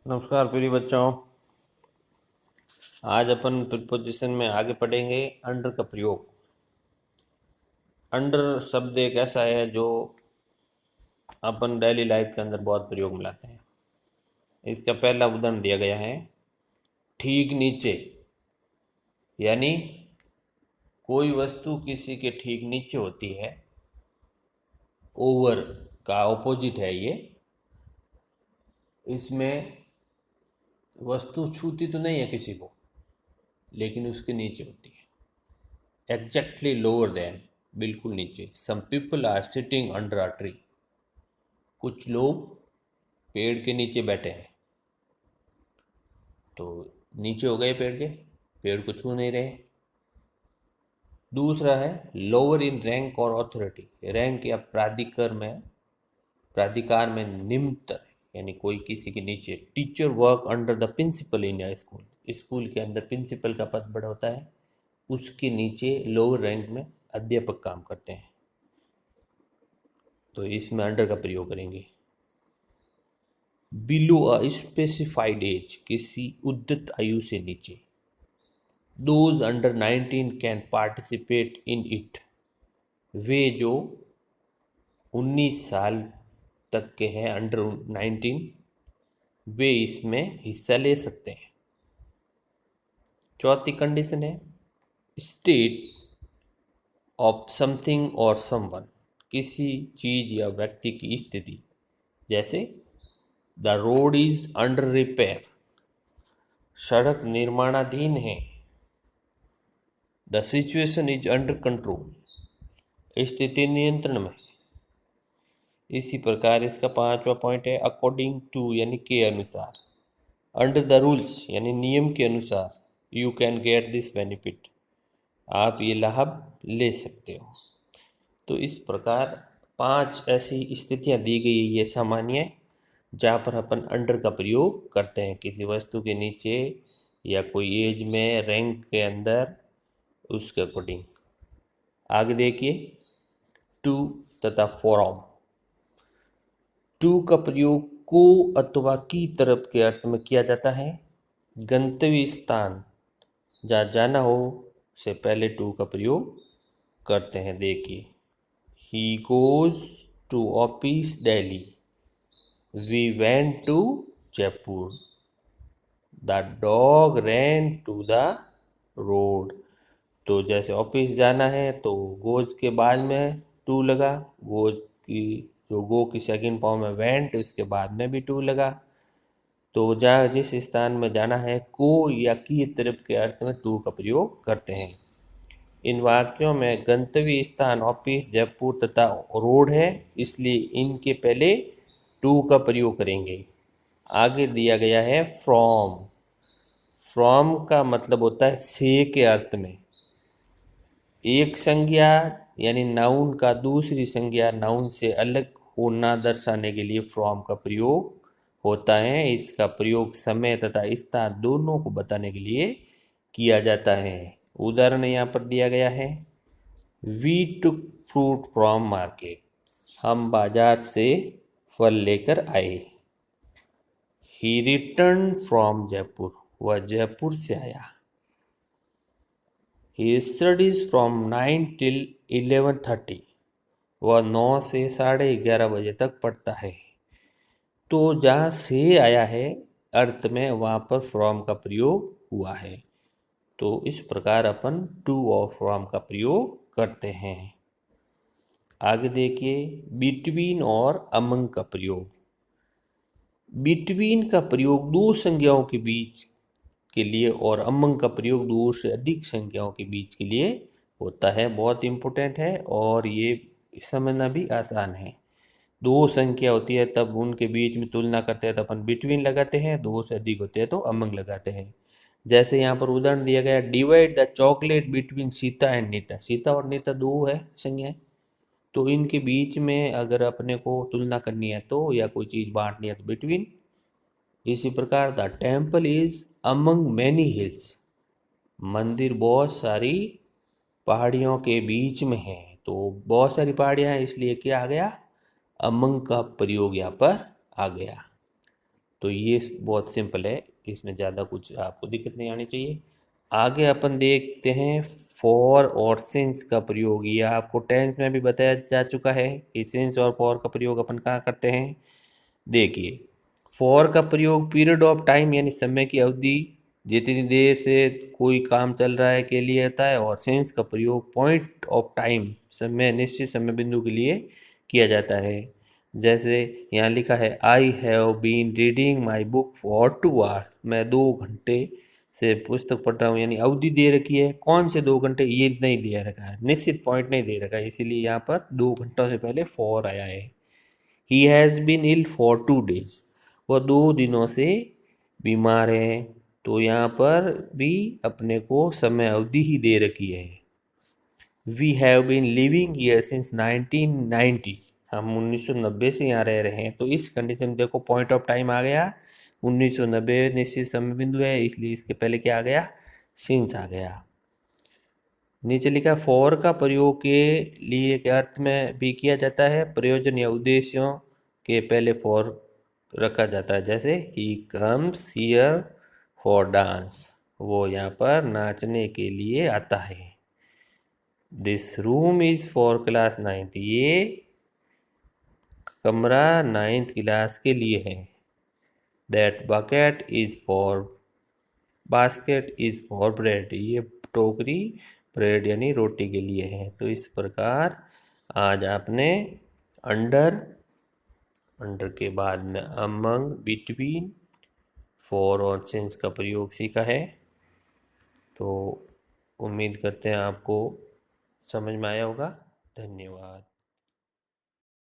नमस्कार प्रिय बच्चों। आज अपन प्रीपोजिशन में आगे पढ़ेंगे अंडर का प्रयोग। अंडर शब्द एक ऐसा है जो अपन डेली लाइफ के अंदर बहुत प्रयोग में लाते हैं। इसका पहला उदाहरण दिया गया है ठीक नीचे, यानी कोई वस्तु किसी के ठीक नीचे होती है। ओवर का ऑपोजिट है ये। इसमें वस्तु छूती तो नहीं है किसी को, लेकिन उसके नीचे होती है। एग्जैक्टली लोअर देन, बिल्कुल नीचे। Some people are sitting under a tree. कुछ लोग पेड़ के नीचे बैठे हैं। तो नीचे हो गए पेड़ को छू नहीं रहे। दूसरा है लोअर इन रैंक और अथॉरिटी। रैंक या प्राधिकार में निम्नतर, यानी कोई किसी के नीचे। Teacher work under the principal in a school. School के अंदर प्रिंसिपल का पद बड़ा होता है, उसके नीचे लोअर रैंक में अध्यापक काम करते हैं। तो इसमें अंडर का प्रयोग करेंगे। बिलो अ स्पेसिफाइड एज, किसी उद्यत आयु से नीचे। Those under 19 can participate in it. वे जो 19 साल तक के हैं, अंडर 19, वे इसमें हिस्सा ले सकते हैं। चौथी कंडीशन है स्टेट ऑफ समथिंग और समवन, किसी चीज या व्यक्ति की स्थिति। जैसे the road is under repair, सड़क निर्माणाधीन है। The situation is under control, स्थिति नियंत्रण में। इसी प्रकार इसका पांचवा पॉइंट है अकॉर्डिंग टू, यानी के अनुसार। अंडर द रूल्स, यानी नियम के अनुसार। You can get this benefit, आप ये लाभ ले सकते हो। तो इस प्रकार पांच ऐसी स्थितियां दी गई है ये सामान्य, जहाँ पर अपन अंडर का प्रयोग करते हैं किसी वस्तु के नीचे या कोई एज में, रैंक के अंदर, उसके अकॉर्डिंग। आगे देखिए टू तथा फ्रॉम। टू का प्रयोग को अथवा की तरफ के अर्थ में किया जाता है। गंतव्य स्थान जहाँ जाना हो से पहले टू का प्रयोग करते हैं। देखिए he goes to office daily, we went to Jaipur, the dog ran to the road. तो जैसे ऑफिस जाना है तो गोज के बाद में टू लगा, गोज की जो गो की सेकंड फॉर्म है वेंट, उसके बाद में भी टू लगा। तो जहाँ जिस स्थान में जाना है को या की तरफ के अर्थ में टू का प्रयोग करते हैं। इन वाक्यों में गंतव्य स्थान ऑफिस, जयपुर तथा रोड है, इसलिए इनके पहले टू का प्रयोग करेंगे। आगे दिया गया है फ्रॉम। फ्रॉम का मतलब होता है से के अर्थ में। एक संज्ञा यानी नाउन का दूसरी संज्ञा नाउन से अलग होना दर्शाने के लिए फ्रॉम का प्रयोग होता है। इसका प्रयोग समय तथा स्थान दोनों को बताने के लिए किया जाता है। उदाहरण यहाँ पर दिया गया है we took fruit from market, हम बाजार से फल लेकर आए। ही रिटर्न फ्रॉम जयपुर, वह जयपुर से आया। ही स्टडीज फ्रॉम 9 till 11:30, वह 9 से 11:30 बजे तक पढ़ता है। तो जहाँ से आया है अर्थ में, वहाँ पर फ्रॉम का प्रयोग हुआ है। तो इस प्रकार अपन टू और फ्रॉम का प्रयोग करते हैं। आगे देखिए बिटवीन और अमंग का प्रयोग। बिटवीन का प्रयोग दो संज्ञाओं के बीच के लिए और अमंग का प्रयोग दो से अधिक संख्याओं के बीच के लिए होता है। बहुत इंपॉर्टेंट है और ये समझना भी आसान है। दो संख्या होती है तब उनके बीच में तुलना करते हैं तो अपन बिटवीन लगाते हैं, दो से अधिक होते हैं तो अमंग लगाते हैं। जैसे यहाँ पर उदाहरण दिया गया divide the chocolate between Sita and Nita. Sita और नीता दो है संज्ञा, तो इनके बीच में अगर अपने को तुलना करनी है तो, या कोई चीज़ बांटनी है तो बिटवीन। इसी प्रकार the temple is among many hills, मंदिर बहुत सारी पहाड़ियों के बीच में है। तो बहुत सारी पहाड़ियाँ हैं इसलिए क्या आ गया, अमंग का प्रयोग यहाँ पर आ गया। तो ये बहुत सिंपल है, इसमें ज़्यादा कुछ आपको दिक्कत नहीं आनी चाहिए। आगे अपन देखते हैं फॉर और सिंस का प्रयोग। ये आपको टेंस में भी बताया जा चुका है कि सिंस और फॉर का प्रयोग अपन कहाँ करते हैं। देखिए, फॉर का प्रयोग पीरियड ऑफ टाइम यानी समय की अवधि, जितनी देर से कोई काम चल रहा है के लिए होता है, और सिंस का प्रयोग पॉइंट ऑफ टाइम समय, निश्चित समय बिंदु के लिए किया जाता है। जैसे यहाँ लिखा है I have been reading my book for 2 hours, मैं 2 घंटे से पुस्तक पढ़ रहा हूँ, यानी अवधि दे रखी है। कौन से 2 घंटे ये नहीं दिया रखा है, निश्चित पॉइंट नहीं दे रखा है, इसीलिए यहाँ पर 2 घंटों से पहले फॉर आया है। He has been ill for 2 days, वह 2 दिनों से बीमार है, तो यहाँ पर भी अपने को समय अवधि ही दे रखी है। We have been living here since 1990, हम 1990 से यहाँ रह रहे हैं, तो इस कंडीशन में देखो पॉइंट ऑफ टाइम आ गया 1990, निश्चित समय बिंदु है, इसलिए इसके पहले क्या आ गया, सिंस आ गया। नीचे लिखा फॉर का प्रयोग के लिए के अर्थ में भी किया जाता है, प्रयोजन या उद्देश्यों के पहले फॉर रखा जाता है। जैसे he comes here for dance, वो यहाँ पर नाचने के लिए आता है। This room is for class 9th, ये कमरा 9th क्लास के लिए है। That bucket is for, basket is for bread, ये टोकरी ब्रेड यानी रोटी के लिए है। तो इस प्रकार आज आपने अंडर, अंडर के बाद में अमंग, बिटवीन, फॉर और सिंस का प्रयोग सीखा है। तो उम्मीद करते हैं आपको समझ में आया होगा। धन्यवाद।